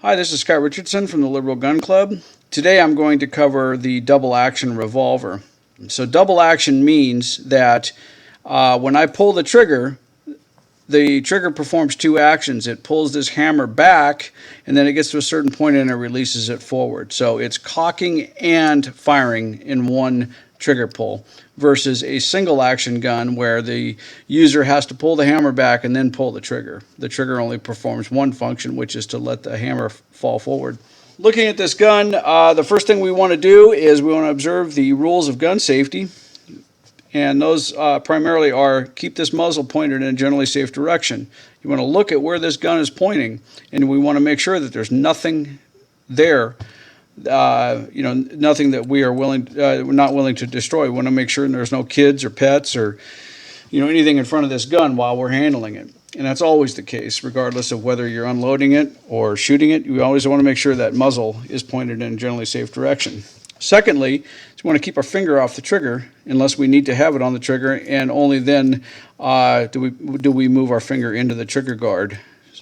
Hi, this is Scott Richardson from the Liberal Gun Club. Today I'm going to cover the double action revolver. So double action means that when I pull the trigger performs two actions. It pulls this hammer back, and then it gets to a certain point and it releases it forward. So it's cocking and firing in one trigger pull versus a single action gun where the user has to pull the hammer back and then pull the trigger. The trigger only performs one function, which is to let the hammer fall forward. Looking at this gun, the first thing we want to do is we want to observe the rules of gun safety. And those primarily are keep this muzzle pointed in a generally safe direction. You want to look at where this gun is pointing, and we want to make sure that there's nothing there, nothing that we are not willing to destroy. We want to make sure there's no kids or pets or, anything in front of this gun while we're handling it. And that's always the case, regardless of whether you're unloading it or shooting it. You always want to make sure that muzzle is pointed in a generally safe direction. Secondly, we want to keep our finger off the trigger unless we need to have it on the trigger, and only then do we move our finger into the trigger guard.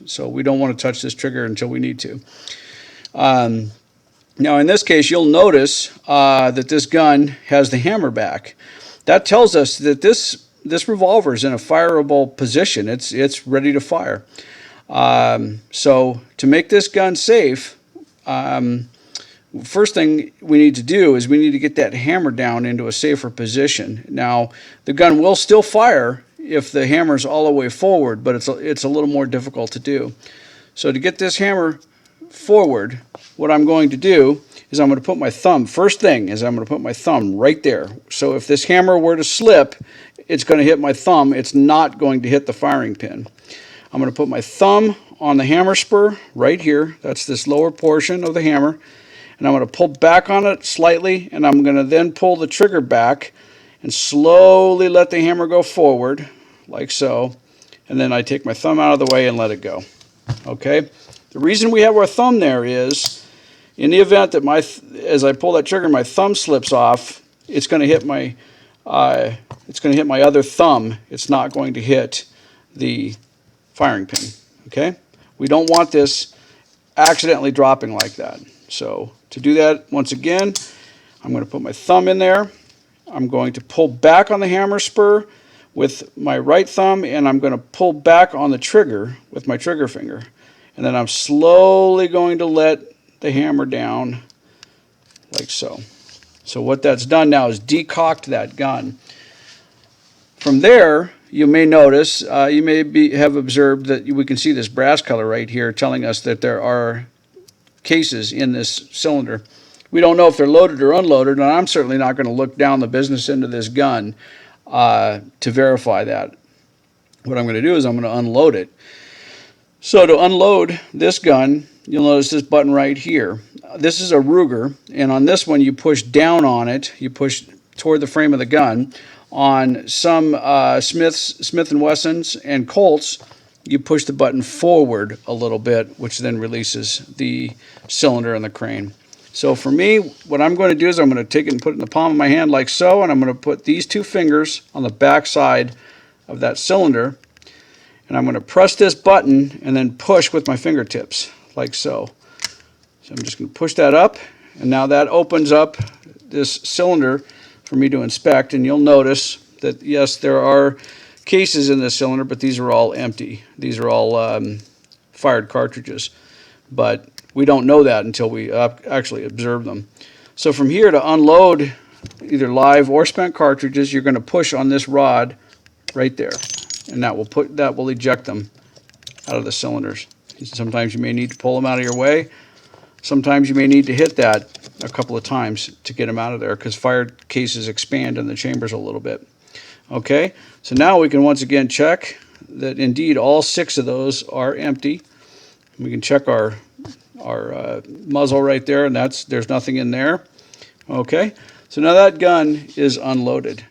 So we don't want to touch this trigger until we need to. Now in this case, you'll notice that this gun has the hammer back. That tells us that this revolver is in a fireable position. It's ready to fire. So to make this gun safe, first thing we need to do is we need to get that hammer down into a safer position. Now, the gun will still fire if the hammer's all the way forward, but it's a little more difficult to do. So to get this hammer forward, what I'm going to do is I'm going to put my thumb, first thing is I'm going to put my thumb right there. So if this hammer were to slip, it's going to hit my thumb. It's not going to hit the firing pin. I'm going to put my thumb on the hammer spur right here. That's this lower portion of the hammer. And I'm going to pull back on it slightly, and I'm going to then pull the trigger back and slowly let the hammer go forward, like so. And then I take my thumb out of the way and let it go. Okay? The reason we have our thumb there is, in the event that as I pull that trigger, my thumb slips off, it's going to hit my other thumb. It's not going to hit the firing pin. Okay? We don't want this accidentally dropping like that. So to do that, once again, I'm going to put my thumb in there. I'm going to pull back on the hammer spur with my right thumb, and I'm going to pull back on the trigger with my trigger finger. And then I'm slowly going to let the hammer down like so. So what that's done now is decocked that gun. From there, you may notice, you may have observed that we can see this brass color right here telling us that there are cases in this cylinder. We don't know if they're loaded or unloaded, and I'm certainly not going to look down the business end of this gun to verify that. What I'm going to do is I'm going to unload it. So to unload this gun, you'll notice this button right here. This is a Ruger, and on this one you push down on it, you push toward the frame of the gun. On some Smith & Wessons and Colts, you push the button forward a little bit, which then releases the cylinder and the crane. So for me, what I'm going to do is I'm going to take it and put it in the palm of my hand like so, and I'm going to put these two fingers on the back side of that cylinder, and I'm going to press this button and then push with my fingertips like so. So I'm just going to push that up, and now that opens up this cylinder for me to inspect, and you'll notice that yes, there are cases in this cylinder, but these are all empty. These are all fired cartridges, but we don't know that until we actually observe them. So from here to unload either live or spent cartridges, you're going to push on this rod right there, and that will eject them out of the cylinders. Sometimes you may need to pull them out of your way. Sometimes you may need to hit that a couple of times to get them out of there, because fired cases expand in the chambers a little bit. Okay, so now we can once again check that indeed all 6 of those are empty. We can check our muzzle right there, and there's nothing in there. Okay, so now that gun is unloaded.